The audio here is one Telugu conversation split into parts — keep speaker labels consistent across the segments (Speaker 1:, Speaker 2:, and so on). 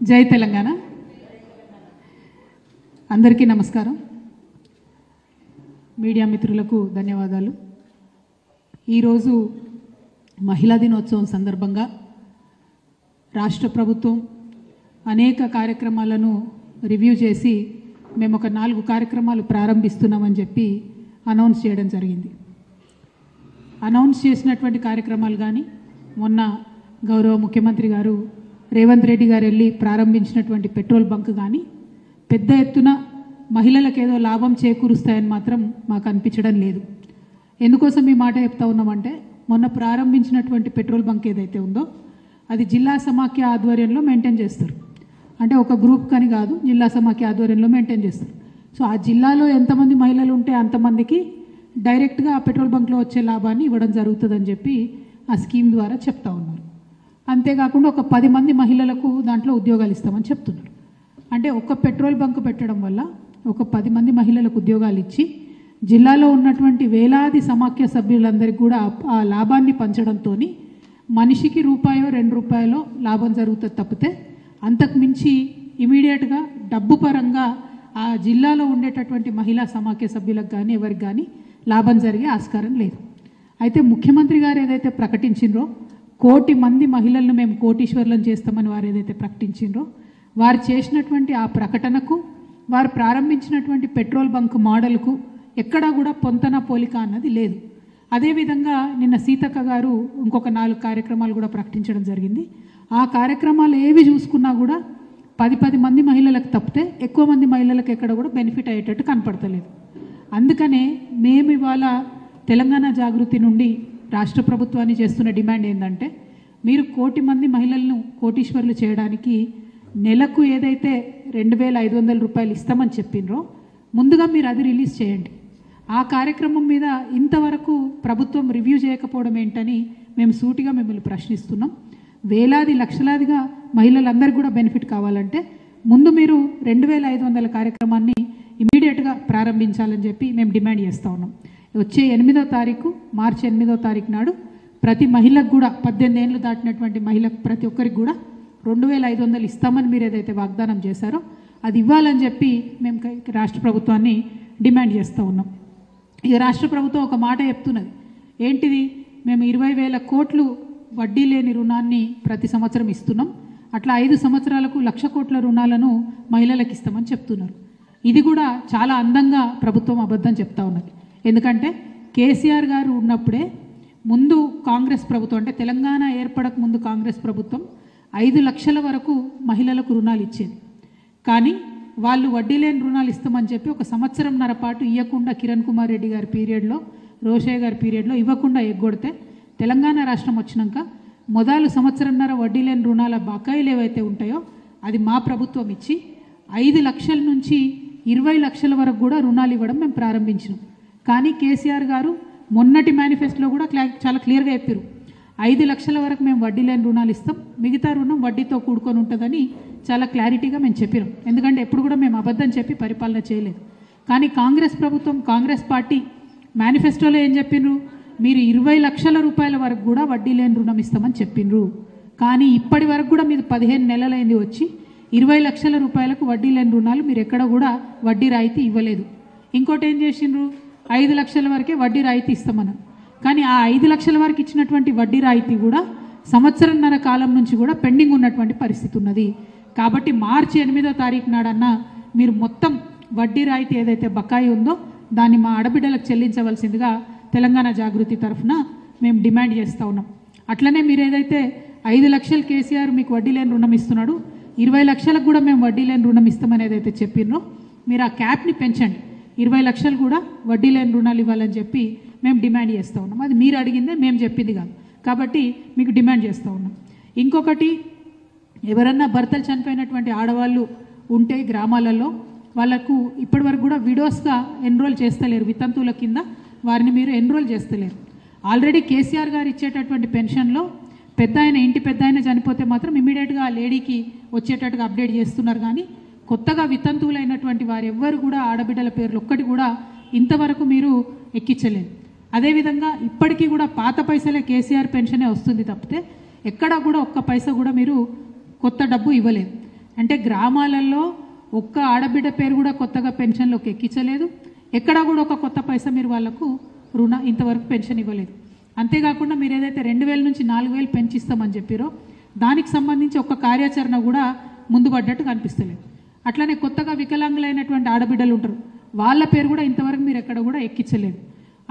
Speaker 1: జై తెలంగాణ. అందరికీ నమస్కారం. మీడియా మిత్రులకు ధన్యవాదాలు. ఈరోజు మహిళా దినోత్సవం సందర్భంగా రాష్ట్ర ప్రభుత్వం అనేక కార్యక్రమాలను రివ్యూ చేసి మేము ఒక 4 కార్యక్రమాలు ప్రారంభిస్తున్నామని చెప్పి అనౌన్స్ చేయడం జరిగింది. అనౌన్స్ చేసినటువంటి కార్యక్రమాలు కానీ మొన్న గౌరవ ముఖ్యమంత్రి గారు రేవంత్ రెడ్డి గారు వెళ్ళి ప్రారంభించినటువంటి పెట్రోల్ బంక్ కానీ పెద్ద ఎత్తున మహిళలకు ఏదో లాభం చేకూరుస్తాయని మాత్రం మాకు అనిపించడం లేదు. ఎందుకోసం ఈ మాట చెప్తా ఉన్నామంటే మొన్న ప్రారంభించినటువంటి పెట్రోల్ బంక్ ఏదైతే ఉందో అది జిల్లా సమాఖ్య ఆధ్వర్యంలో మెయింటైన్ చేస్తారు. అంటే ఒక గ్రూప్ కానీ కాదు, జిల్లా సమాఖ్య ఆధ్వర్యంలో మెయింటైన్ చేస్తారు. సో ఆ జిల్లాలో ఎంతమంది మహిళలు ఉంటే అంతమందికి డైరెక్ట్గా ఆ పెట్రోల్ బంక్లో వచ్చే లాభాన్ని ఇవ్వడం జరుగుతుందని చెప్పి ఆ స్కీమ్ ద్వారా చెప్తా ఉన్నారు. అంతేకాకుండా ఒక 10 మంది మహిళలకు దాంట్లో ఉద్యోగాలు ఇస్తామని చెప్తున్నారు. అంటే ఒక పెట్రోల్ బంక్ పెట్టడం వల్ల ఒక 10 మంది మహిళలకు ఉద్యోగాలు ఇచ్చి జిల్లాలో ఉన్నటువంటి వేలాది సమాఖ్య సభ్యులందరికీ కూడా ఆ లాభాన్ని పంచడంతో మనిషికి ₹2 లాభం జరుగుతుంది తప్పితే అంతకు మించి ఇమీడియట్గా డబ్బు పరంగా ఆ జిల్లాలో ఉండేటటువంటి మహిళా సమాఖ్య సభ్యులకు కానీ ఎవరికి కానీ లాభం జరిగే ఆస్కారం లేదు. అయితే ముఖ్యమంత్రి గారు ఏదైతే ప్రకటించిండ్రో 1 కోటి మంది మహిళలను మేము కోటీశ్వర్లను చేస్తామని వారు ఏదైతే ప్రకటించిండ్రో వారు చేసినటువంటి ఆ ప్రకటనకు వారు ప్రారంభించినటువంటి పెట్రోల్ బంక్ మోడల్కు ఎక్కడా కూడా పొంతన పోలిక అన్నది లేదు. అదేవిధంగా నిన్న సీతక్క గారు ఇంకొక 4 కార్యక్రమాలు కూడా ప్రకటించడం జరిగింది. ఆ కార్యక్రమాలు ఏవి చూసుకున్నా కూడా 10 మంది మహిళలకు తప్పితే ఎక్కువ మంది మహిళలకు ఎక్కడ కూడా బెనిఫిట్ అయ్యేటట్టు కనపడతలేదు. అందుకనే మేము ఇవాళ తెలంగాణ జాగృతి నుండి రాష్ట్ర ప్రభుత్వాన్ని చేస్తున్న డిమాండ్ ఏంటంటే మీరు 1 కోటి మంది మహిళలను కోటీశ్వర్లు చేయడానికి నెలకు ఏదైతే ₹2,500 ఇస్తామని చెప్పినరో ముందుగా మీరు అది రిలీజ్ చేయండి. ఆ కార్యక్రమం మీద ఇంతవరకు ప్రభుత్వం రివ్యూ చేయకపోవడం ఏంటని మేము సూటిగా మిమ్మల్ని ప్రశ్నిస్తున్నాం. వేలాది లక్షలాదిగా మహిళలందరికీ కూడా బెనిఫిట్ కావాలంటే ముందు మీరు 2,500 కార్యక్రమాన్ని ఇమీడియట్గా ప్రారంభించాలని చెప్పి మేము డిమాండ్ చేస్తూ ఉన్నాం. వచ్చే 8వ తారీఖు మార్చి 8వ తారీఖు నాడు ప్రతి మహిళకు కూడా 18 ఏళ్ళు దాటినటువంటి మహిళకు ప్రతి ఒక్కరికి కూడా 2,500 ఇస్తామని మీరు ఏదైతే వాగ్దానం చేశారో అది ఇవ్వాలని చెప్పి మేము రాష్ట్ర ప్రభుత్వాన్ని డిమాండ్ చేస్తూ ఉన్నాం. ఇక రాష్ట్ర ప్రభుత్వం ఒక మాట చెప్తున్నది ఏంటిది, మేము 20,000 కోట్లు వడ్డీ లేని రుణాన్ని ప్రతి సంవత్సరం ఇస్తున్నాం, అట్లా 5 సంవత్సరాలకు 1,00,000 కోట్ల రుణాలను మహిళలకు ఇస్తామని చెప్తున్నారు. ఇది కూడా చాలా అందంగా ప్రభుత్వం అబద్ధం చెప్తా ఉన్నది. ఎందుకంటే కేసీఆర్ గారు ఉన్నప్పుడే ముందు కాంగ్రెస్ ప్రభుత్వం అంటే తెలంగాణ ఏర్పడక ముందు కాంగ్రెస్ ప్రభుత్వం 5 లక్షల వరకు మహిళలకు రుణాలు ఇచ్చేది. కానీ వాళ్ళు వడ్డీ లేని రుణాలు ఇస్తామని చెప్పి 1 సంవత్సరంన్నర పాటు ఇవ్వకుండా కిరణ్ కుమార్ రెడ్డి గారి పీరియడ్లో రోషయ్య గారి పీరియడ్లో ఇవ్వకుండా ఎగ్గొడితే తెలంగాణ రాష్ట్రం వచ్చినాక మొదలు సంవత్సరంన్నర వడ్డీ లేని రుణాల బకాయిలు ఏవైతే ఉంటాయో అది మా ప్రభుత్వం ఇచ్చి 5 లక్షల నుంచి 20 లక్షల వరకు కూడా రుణాలు ఇవ్వడం మేము ప్రారంభించినాం. కానీ కేసీఆర్ గారు మొన్నటి మేనిఫెస్టోలో కూడా చాలా క్లియర్గా చెప్పారు 5 లక్షల వరకు మేము వడ్డీ లేని రుణాలు ఇస్తాం, మిగతా రుణం వడ్డీతో కూడుకొని ఉంటుందని చాలా క్లారిటీగా మేము చెప్పినాం. ఎందుకంటే ఎప్పుడు కూడా మేము అబద్ధం చెప్పి పరిపాలన చేయలేదు. కానీ కాంగ్రెస్ ప్రభుత్వం కాంగ్రెస్ పార్టీ మేనిఫెస్టోలో ఏం చెప్పిండ్రు, మీరు 20 లక్షల రూపాయల వరకు కూడా వడ్డీ లేని రుణం ఇస్తామని చెప్పిండ్రు. కానీ ఇప్పటి వరకు కూడా మీరు 15 నెలలైంది వచ్చి 20 లక్షల రూపాయలకు వడ్డీ లేని రుణాలు మీరు ఎక్కడ కూడా వడ్డీ రాయితీ ఇవ్వలేదు. ఇంకోటి ఏం చేసిండ్రు, 5 లక్షల వరకే వడ్డీ రాయితీ ఇస్తామన్నారు. కానీ ఆ 5 లక్షల వరకు ఇచ్చినటువంటి వడ్డీ రాయితీ కూడా సంవత్సరంన్నర కాలం నుంచి కూడా పెండింగ్ ఉన్నటువంటి పరిస్థితి ఉన్నది. కాబట్టి మార్చి 8వ తారీఖు నాడన్నా మీరు మొత్తం వడ్డీ రాయితీ ఏదైతే బకాయి ఉందో దాన్ని మా ఆడబిడ్డలకు చెల్లించవలసిందిగా తెలంగాణ జాగృతి తరఫున మేము డిమాండ్ చేస్తూ ఉన్నాం. అట్లనే మీరు ఏదైతే 5 లక్షలు కేసీఆర్ మీకు వడ్డీ లేని రుణం ఇస్తున్నాడు, 20 లక్షలకు కూడా మేము వడ్డీ లేని రుణం ఇస్తామని ఏదైతే చెప్పినో మీరు ఆ క్యాప్ని పెంచండి, 20 లక్షలు కూడా వడ్డీ లేని రుణాలు ఇవ్వాలని చెప్పి మేము డిమాండ్ చేస్తూ ఉన్నాం. అది మీరు అడిగిందే, మేము చెప్పింది కాదు. కాబట్టి మీకు డిమాండ్ చేస్తూ ఉన్నాం. ఇంకొకటి, ఎవరన్నా భర్తలు చనిపోయినటువంటి ఆడవాళ్ళు ఉంటే గ్రామాలలో వాళ్ళకు ఇప్పటి వరకు కూడా విడోస్గా ఎన్రోల్ చేస్తలేరు, వితంతువుల కింద వారిని మీరు ఎన్రోల్ చేస్తలేరు. ఆల్రెడీ కేసీఆర్ గారు ఇచ్చేటటువంటి పెన్షన్లో ఇంటి పెద్ద ఆయన చనిపోతే మాత్రం ఇమీడియట్గా ఆ లేడీకి వచ్చేటట్టుగా అప్డేట్ చేస్తున్నారు. కానీ కొత్తగా వితంతువులైనటువంటి వారు ఎవ్వరు కూడా ఆడబిడ్డల పేర్లు ఒక్కటి కూడా ఇంతవరకు మీరు ఎక్కించలేదు. అదేవిధంగా ఇప్పటికీ కూడా పాత పైసలే కేసీఆర్ పెన్షనే వస్తుంది తప్పితే ఎక్కడా కూడా ఒక్క పైసా కూడా మీరు కొత్త డబ్బు ఇవ్వలేదు. అంటే గ్రామాలలో ఒక్క ఆడబిడ్డ పేరు కూడా కొత్తగా పెన్షన్లోకి ఎక్కించలేదు. ఎక్కడా కూడా ఒక కొత్త పైసా మీరు వాళ్లకు ఇంతవరకు పెన్షన్ ఇవ్వలేదు. అంతేకాకుండా మీరు ఏదైతే 2000 నుంచి 4000 పెంచిస్తామని చెప్పారో దానికి సంబంధించి ఒక కార్యాచరణ కూడా ముందు పడ్డట్టు కనిపిస్తలేదు. అట్లనే కొత్తగా వికలాంగులైనటువంటి ఆడబిడ్డలు ఉంటారు, వాళ్ళ పేరు కూడా ఇంతవరకు మీరు ఎక్కడ కూడా ఎక్కించలేదు.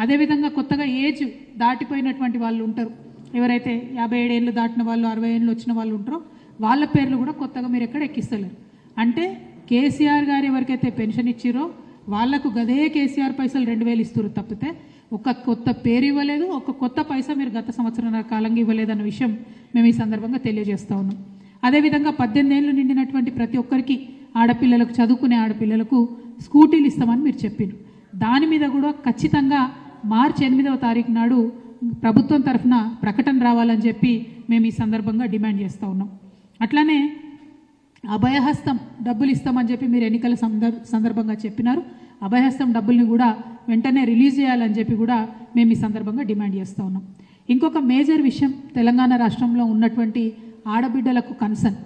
Speaker 1: అదేవిధంగా కొత్తగా ఏజ్ దాటిపోయినటువంటి వాళ్ళు ఉంటారు, ఎవరైతే 57 ఏళ్ళు దాటిన వాళ్ళు 60 ఏళ్ళు వచ్చిన వాళ్ళు ఉంటారో వాళ్ళ పేర్లు కూడా కొత్తగా మీరు ఎక్కడ ఎక్కిస్తలేరు. అంటే కేసీఆర్ గారు ఎవరికైతే పెన్షన్ ఇచ్చిరో వాళ్లకు గదే కేసీఆర్ పైసలు 2000 ఇస్తారు తప్పితే ఒక కొత్త పేరు ఇవ్వలేదు, ఒక కొత్త పైసా మీరు గత సంవత్సరం కాలంగా ఇవ్వలేదన్న విషయం మేము ఈ సందర్భంగా తెలియజేస్తా ఉన్నాం. అదేవిధంగా 18 ఏళ్ళు నిండినటువంటి ప్రతి ఒక్కరికి ఆడపిల్లలకు, చదువుకునే ఆడపిల్లలకు స్కూటీలు ఇస్తామని మీరు చెప్పారు. దాని మీద కూడా ఖచ్చితంగా మార్చి 8వ తారీఖు నాడు ప్రభుత్వం తరఫున ప్రకటన రావాలని చెప్పి మేము ఈ సందర్భంగా డిమాండ్ చేస్తూ ఉన్నాం. అట్లానే అభయహస్తం డబ్బులు ఇస్తామని చెప్పి మీరు ఎన్నికల సందర్భంగా చెప్పినారు. అభయహస్తం డబ్బుల్ని కూడా వెంటనే రిలీజ్ చేయాలని చెప్పి కూడా మేము ఈ సందర్భంగా డిమాండ్ చేస్తూ ఉన్నాం. ఇంకొక మేజర్ విషయం, తెలంగాణ రాష్ట్రంలో ఉన్నటువంటి ఆడబిడ్డలకు కన్సర్న్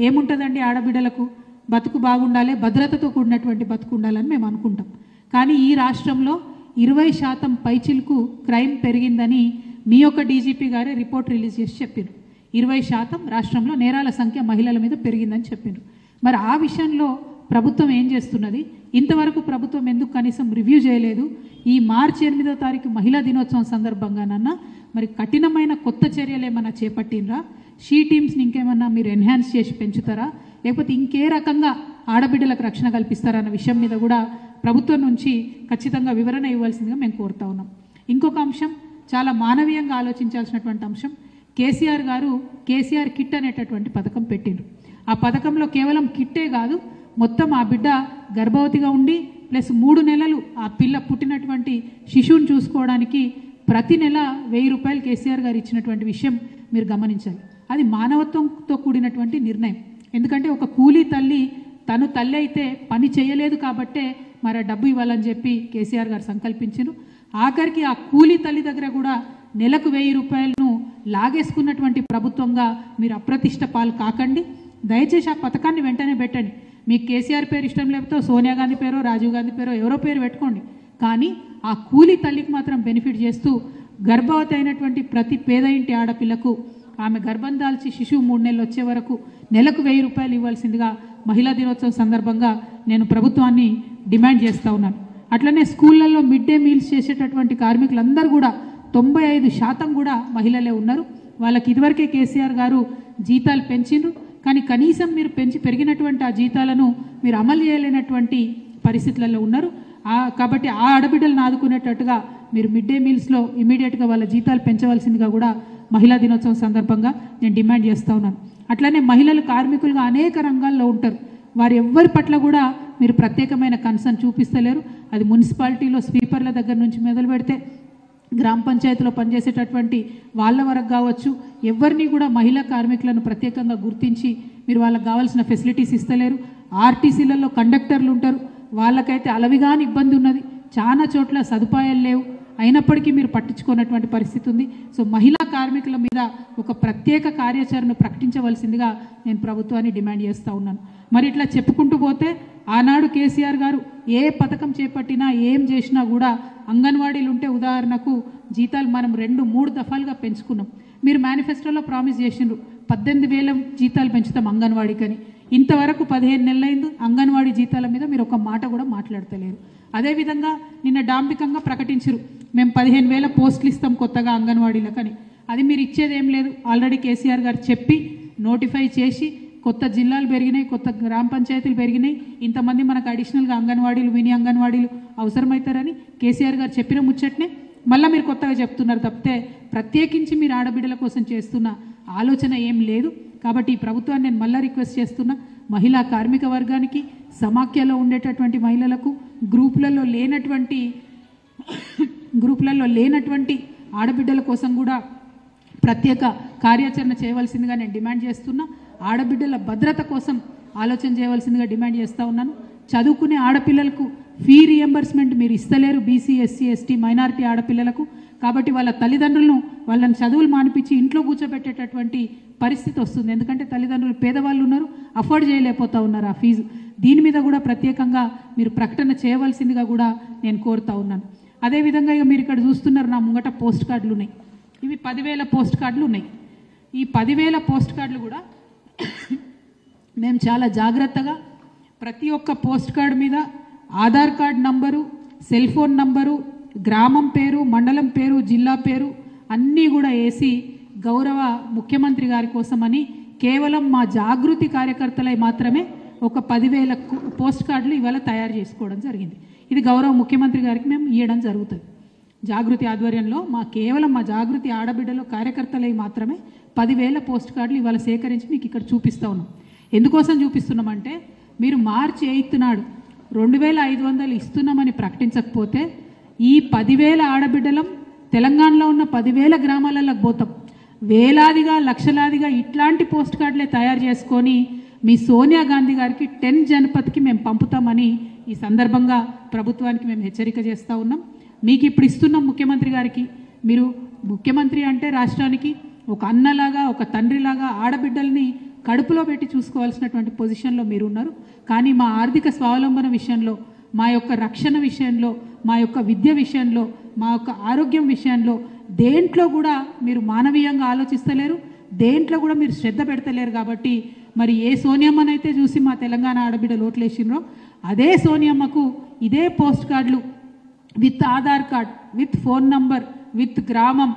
Speaker 1: ఏముంటుందండి? ఆడబిడ్డలకు బతుకు బాగుండాలి, భద్రతతో కూడినటువంటి బతుకు ఉండాలని మేము అనుకుంటాం. కానీ ఈ రాష్ట్రంలో 20% పైచిలకు క్రైమ్ పెరిగిందని మీ యొక్క డీజీపీ గారే రిపోర్ట్ రిలీజ్ చేసి చెప్పారు. 20% రాష్ట్రంలో నేరాల సంఖ్య మహిళల మీద పెరిగిందని చెప్పారు. మరి ఆ విషయంలో ప్రభుత్వం ఏం చేస్తున్నది? ఇంతవరకు ప్రభుత్వం ఎందుకు కనీసం రివ్యూ చేయలేదు? ఈ మార్చి 8వ తారీఖు మహిళా దినోత్సవం సందర్భంగానన్నా మరి కఠినమైన కొత్త చర్యలు ఏమన్నా చేపట్టినరా? షీ టీమ్స్ని ఇంకేమన్నా మీరు ఎన్హాన్స్ చేసి పెంచుతారా, లేకపోతే ఇంకే రకంగా ఆడబిడ్డలకు రక్షణ కల్పిస్తారా అన్న విషయం మీద కూడా ప్రభుత్వం నుంచి ఖచ్చితంగా వివరణ ఇవ్వాల్సిందిగా మేము కోరుతా ఉన్నాం. ఇంకొక అంశం, చాలా మానవీయంగా ఆలోచించాల్సినటువంటి అంశం, కేసీఆర్ గారు కేసీఆర్ కిట్ అనేటటువంటి పథకం పెట్టిండ్రు. ఆ పథకంలో కేవలం కిట్టే కాదు, మొత్తం ఆ బిడ్డ గర్భవతిగా ఉండి ప్లస్ 3 నెలలు ఆ పిల్ల పుట్టినటువంటి శిశువుని చూసుకోవడానికి ప్రతి నెల 1000 రూపాయలు కేసీఆర్ గారు ఇచ్చినటువంటి విషయం మీరు గమనించాలి. అది మానవత్వంతో కూడినటువంటి నిర్ణయం. ఎందుకంటే ఒక కూలీ తల్లి తను తల్లి అయితే పని చేయలేదు కాబట్టే మరి డబ్బు ఇవ్వాలని చెప్పి కేసీఆర్ గారు సంకల్పించారు. ఆఖరికి ఆ కూలీ తల్లి దగ్గర కూడా నెలకు 1000 రూపాయలను లాగేసుకున్నటువంటి ప్రభుత్వంగా మీరు అప్రతిష్ట పాలు కాకండి. దయచేసి ఆ పథకాన్ని వెంటనే పెట్టండి. మీకు కేసీఆర్ పేరు ఇష్టం లేకపోతే సోనియా గాంధీ పేరో రాజీవ్ గాంధీ పేరో ఎవరో పేరు పెట్టుకోండి, కానీ ఆ కూలీ తల్లికి మాత్రం బెనిఫిట్ చేస్తూ గర్భవతి అయినటువంటి ప్రతి పేద ఇంటి ఆడపిల్లకు ఆమె గర్భం దాల్చి శిశువు 3 నెలలు వచ్చే వరకు నెలకు 1000 రూపాయలు ఇవ్వాల్సిందిగా మహిళా దినోత్సవం సందర్భంగా నేను ప్రభుత్వాన్ని డిమాండ్ చేస్తూ ఉన్నాను. అట్లనే స్కూళ్ళల్లో మిడ్ డే మీల్స్ చేసేటటువంటి కార్మికులందరూ కూడా 95% కూడా మహిళలే ఉన్నారు. వాళ్ళకి ఇదివరకే కేసీఆర్ గారు జీతాలు పెంచిండ్రు, కానీ కనీసం మీరు పెరిగినటువంటి ఆ జీతాలను మీరు అమలు చేయలేనటువంటి పరిస్థితులలో ఉన్నారు. కాబట్టి ఆ ఆడబిడ్డలను ఆదుకునేటట్టుగా మీరు మిడ్ డే మీల్స్లో ఇమీడియట్గా వాళ్ళ జీతాలు పెంచవలసిందిగా కూడా మహిళా దినోత్సవం సందర్భంగా నేను డిమాండ్ చేస్తూ ఉన్నాను. అట్లనే మహిళలు కార్మికులుగా అనేక రంగాల్లో ఉంటారు, వారు ఎవ్వరి పట్ల కూడా మీరు ప్రత్యేకమైన కన్సర్న్ చూపిస్తలేరు. అది మున్సిపాలిటీలో స్వీపర్ల దగ్గర నుంచి మొదలు పెడితే గ్రామ పంచాయతీలో పనిచేసేటటువంటి వాళ్ళ వరకు కావచ్చు, ఎవరిని కూడా మహిళా కార్మికులను ప్రత్యేకంగా గుర్తించి మీరు వాళ్ళకి కావాల్సిన ఫెసిలిటీస్ ఇస్తలేరు. ఆర్టీసీలలో కండక్టర్లు ఉంటారు, వాళ్ళకైతే అలవిగాని ఇబ్బంది ఉన్నది, చాలా చోట్ల సదుపాయాలు లేవు, అయినప్పటికీ మీరు పట్టించుకున్నటువంటి పరిస్థితి ఉంది. సో మహిళా కార్మికుల మీద ఒక ప్రత్యేక కార్యాచరణ ప్రకటించవలసిందిగా నేను ప్రభుత్వాన్ని డిమాండ్ చేస్తూ ఉన్నాను. మరి ఇట్లా చెప్పుకుంటూ పోతే ఆనాడు కేసీఆర్ గారు ఏ పథకం చేపట్టినా ఏం చేసినా కూడా అంగన్వాడీలు ఉంటే ఉదాహరణకు జీతాలు మనం 2-3 దఫాలుగా పెంచుకున్నాం. మీరు మేనిఫెస్టోలో ప్రామిస్ చేసిండ్రు 18,000 జీతాలు పెంచుతాం అంగన్వాడీకని. ఇంతవరకు 15 నెలలైంది అంగన్వాడీ జీతాల మీద మీరు ఒక మాట కూడా మాట్లాడతలేరు. అదేవిధంగా నిన్న డాంబికంగా ప్రకటించరు మేము 15,000 పోస్టులు ఇస్తాం కొత్తగా అంగన్వాడీలకని. అది మీరు ఇచ్చేది ఏం లేదు. ఆల్రెడీ కేసీఆర్ గారు చెప్పి నోటిఫై చేసి కొత్త జిల్లాలు పెరిగినాయి, కొత్త గ్రామ పంచాయతీలు పెరిగినాయి, ఇంతమంది మనకు అడిషనల్గా అంగన్వాడీలు మినీ అంగన్వాడీలు అవసరమవుతారని కేసీఆర్ గారు చెప్పిన ముచ్చట్నే మళ్ళీ మీరు కొత్తగా చెప్తున్నారు తప్పితే ప్రత్యేకించి మీరు ఆడబిడ్డల కోసం చేస్తున్న ఆలోచన ఏం లేదు. కాబట్టి ఈ ప్రభుత్వాన్ని నేను మళ్ళీ రిక్వెస్ట్ చేస్తున్నా, మహిళా కార్మిక వర్గానికి, సమాఖ్యలో ఉండేటటువంటి మహిళలకు, గ్రూపులలో లేనటువంటి ఆడబిడ్డల కోసం కూడా ప్రత్యేక కార్యాచరణ చేయవలసిందిగా నేను డిమాండ్ చేస్తున్నా. ఆడబిడ్డల భద్రత కోసం ఆలోచన చేయవలసిందిగా డిమాండ్ చేస్తూ ఉన్నాను. చదువుకునే ఆడపిల్లలకు ఫీ రియంబర్స్మెంట్ మీరు ఇస్తలేరు, బీసీ ఎస్సీ ఎస్టీ మైనారిటీ ఆడపిల్లలకు. కాబట్టి వాళ్ళ తల్లిదండ్రులను వాళ్ళని చదువులు మానిపించి ఇంట్లో కూర్చోబెట్టేటటువంటి పరిస్థితి వస్తుంది. ఎందుకంటే తల్లిదండ్రులు పేదవాళ్ళు ఉన్నారు, అఫోర్డ్ చేయలేకపోతూ ఉన్నారు ఆ ఫీజు. దీని మీద కూడా ప్రత్యేకంగా మీరు ప్రకటన చేయవలసిందిగా కూడా నేను కోరుతా ఉన్నాను. అదేవిధంగా ఇక మీరు ఇక్కడ చూస్తున్నారు, నా ముంగట పోస్ట్ కార్డులు ఉన్నాయి. ఇవి 10,000 పోస్ట్ కార్డులు ఉన్నాయి. ఈ 10,000 పోస్ట్ కార్డులు కూడా మేము చాలా జాగ్రత్తగా ప్రతి ఒక్క పోస్ట్ కార్డు మీద Aadhaar card number, cell phone number, గ్రామం పేరు, మండలం పేరు, జిల్లా పేరు అన్నీ కూడా వేసి గౌరవ ముఖ్యమంత్రి గారి కోసమని కేవలం మా జాగృతి కార్యకర్తలై మాత్రమే ఒక 10,000 పోస్ట్ కార్డులు ఇవాళ తయారు చేసుకోవడం జరిగింది. ఇది గౌరవ ముఖ్యమంత్రి గారికి మేము ఇవ్వడం జరుగుతుంది. జాగృతి ఆధ్వర్యంలో కేవలం మా జాగృతి ఆడబిడ్డలో కార్యకర్తలై మాత్రమే 10,000 పోస్ట్ కార్డులు ఇవాళ సేకరించి మీకు ఇక్కడ చూపిస్తూ ఉన్నాం. ఎందుకోసం చూపిస్తున్నామంటే మీరు మార్చి 8 నాడు 2,500 ఇస్తున్నామని ప్రకటించకపోతే ఈ 10,000 ఆడబిడ్డలం తెలంగాణలో ఉన్న 10,000 గ్రామాలకు పోతాం. వేలాదిగా లక్షలాదిగా ఇట్లాంటి పోస్ట్ కార్డులే తయారు చేసుకొని మీ సోనియా గాంధీ గారికి 10 జనపథ్కి మేము పంపుతామని ఈ సందర్భంగా ప్రభుత్వానికి మేము హెచ్చరిక చేస్తూ ఉన్నాం. మీకు ఇప్పుడు ఇస్తున్నాం ముఖ్యమంత్రి గారికి. మీరు ముఖ్యమంత్రి అంటే రాష్ట్రానికి ఒక అన్నలాగా, ఒక తండ్రిలాగా ఆడబిడ్డల్ని కడుపులో పెట్టి చూసుకోవాల్సినటువంటి పొజిషన్లో మీరు ఉన్నారు. కానీ మా ఆర్థిక స్వావలంబన విషయంలో, మా యొక్క రక్షణ విషయంలో, మా యొక్క విద్య విషయంలో, మా యొక్క ఆరోగ్యం విషయంలో దేంట్లో కూడా మీరు మానవీయంగా ఆలోచిస్తలేరు, దేంట్లో కూడా మీరు శ్రద్ధ పెడతలేరు. కాబట్టి మరి ఏ సోనియమ్మనైతే చూసి మా తెలంగాణ ఆడబిడ్డలు ఓట్లేసినరో అదే సోనియమ్మకు ఇదే పోస్ట్ కార్డులు with Aadhaar card, with phone number, with గ్రామం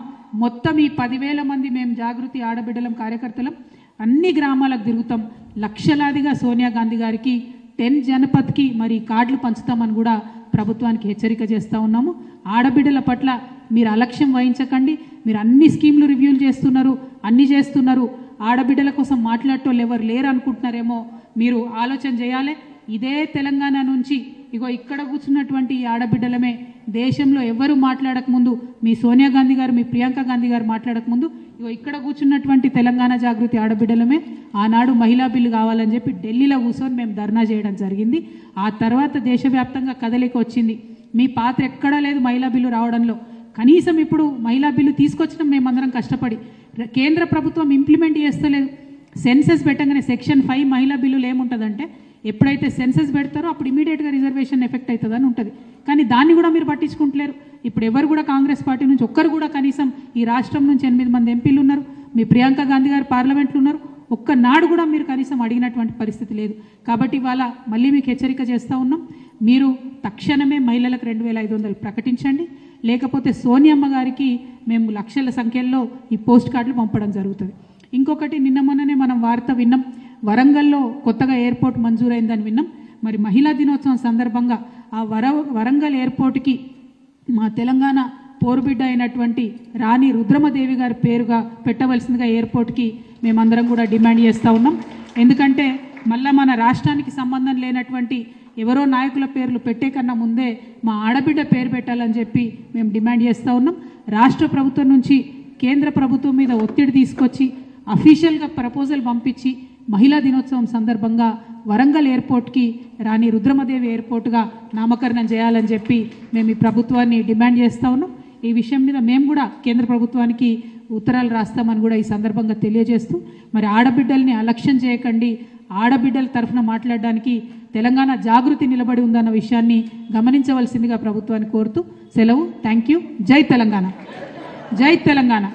Speaker 1: మొత్తం ఈ 10,000 మంది మేము జాగృతి ఆడబిడ్డలం కార్యకర్తలం అన్ని గ్రామాలకు తిరుగుతాం. లక్షలాదిగా సోనియా గాంధీ గారికి 10 జనపథ్కి మరి కార్డులు పంచుతామని కూడా ప్రభుత్వానికి హెచ్చరిక చేస్తూ ఉన్నాము. ఆడబిడ్డల పట్ల మీరు అలక్ష్యం వహించకండి. మీరు అన్ని స్కీమ్లు రివ్యూలు చేస్తున్నారు, అన్నీ చేస్తున్నారు. ఆడబిడ్డల కోసం మాట్లాడటోళ్ళు ఎవరు లేరు అనుకుంటున్నారేమో, మీరు ఆలోచన చేయాలి. ఇదే తెలంగాణ నుంచి ఇగో ఇక్కడ కూర్చున్నటువంటి ఈ ఆడబిడ్డలమే దేశంలో ఎవరు మాట్లాడకముందు, మీ సోనియా గాంధీ గారు, మీ ప్రియాంక గాంధీ గారు మాట్లాడకముందు ఇగో ఇక్కడ కూర్చున్నటువంటి తెలంగాణ జాగృతి ఆడబిడ్డలమే ఆనాడు మహిళా బిల్లు కావాలని చెప్పి ఢిల్లీలో కూర్చొని మేము ధర్నా చేయడం జరిగింది. ఆ తర్వాత దేశవ్యాప్తంగా కదలిక వచ్చింది. మీ పాత్ర ఎక్కడా లేదు మహిళా బిల్లు రావడంలో. కనీసం ఇప్పుడు మహిళా బిల్లు తీసుకొచ్చినాం మేమందరం కష్టపడి. కేంద్ర ప్రభుత్వం ఇంప్లిమెంట్ చేస్తలేదు. సెన్సెస్ పెట్టగానే సెక్షన్ 5 మహిళా బిల్లులు ఏముంటుందంటే ఎప్పుడైతే సెన్సెస్ పెడతారో అప్పుడు ఇమీడియట్గా రిజర్వేషన్ ఎఫెక్ట్ అవుతుందని ఉంటుంది. కానీ దాన్ని కూడా మీరు పట్టించుకుంటలేరు. ఇప్పుడు ఎవరు కూడా కాంగ్రెస్ పార్టీ నుంచి ఒక్కరు కూడా కనీసం ఈ రాష్ట్రం నుంచి 8 మంది ఎంపీలు ఉన్నారు, మీ ప్రియాంక గాంధీ గారు పార్లమెంట్లో ఉన్నారు, ఒక్కనాడు కూడా మీరు కనీసం అడిగినటువంటి పరిస్థితి లేదు. కాబట్టి ఇవాళ మళ్ళీ మీకు హెచ్చరిక చేస్తూ ఉన్నాం. మీరు తక్షణమే మహిళలకు 2,500 ప్రకటించండి. లేకపోతే సోనియమ్మ గారికి మేము లక్షల సంఖ్యలో ఈ పోస్ట్ కార్డులు పంపడం జరుగుతుంది. ఇంకొకటి, నిన్న మొన్ననే మనం వార్త విన్నాం, వరంగల్లో కొత్తగా ఎయిర్పోర్ట్ మంజూరైందని విన్నాం. మరి మహిళా దినోత్సవం సందర్భంగా ఆ వరంగల్ ఎయిర్పోర్ట్కి మా తెలంగాణ పోరుబిడ్డ అయినటువంటి రాణి రుద్రమదేవి గారి పేరుగా పెట్టవలసిందిగా ఎయిర్పోర్ట్కి మేమందరం కూడా డిమాండ్ చేస్తూ ఉన్నాం. ఎందుకంటే మళ్ళీ మన రాష్ట్రానికి సంబంధం లేనటువంటి ఎవరో నాయకుల పేర్లు పెట్టే కన్నా ముందే మా ఆడబిడ్డ పేరు పెట్టాలని చెప్పి మేము డిమాండ్ చేస్తూ ఉన్నాం. రాష్ట్ర ప్రభుత్వం నుంచి కేంద్ర ప్రభుత్వం మీద ఒత్తిడి తీసుకొచ్చి అఫీషియల్గా ప్రపోజల్ పంపించి మహిళా దినోత్సవం సందర్భంగా వరంగల్ ఎయిర్పోర్ట్కి రాణి రుద్రమదేవి ఎయిర్పోర్ట్గా నామకరణం చేయాలని చెప్పి మేము ఈ ప్రభుత్వాన్ని డిమాండ్ చేస్తూ ఉన్నాం. ఈ విషయం మీద మేము కూడా కేంద్ర ప్రభుత్వానికి ఉత్తరాలు రాస్తామని కూడా ఈ సందర్భంగా తెలియజేస్తూ, మరి ఆడబిడ్డల్ని అలక్ష్యం చేయకండి, ఆడబిడ్డల తరఫున మాట్లాడడానికి తెలంగాణ జాగృతి నిలబడి ఉందన్న విషయాన్ని గమనించవలసిందిగా ప్రభుత్వాన్ని కోరుతూ సెలవు. Thank you. జై తెలంగాణ, జై తెలంగాణ.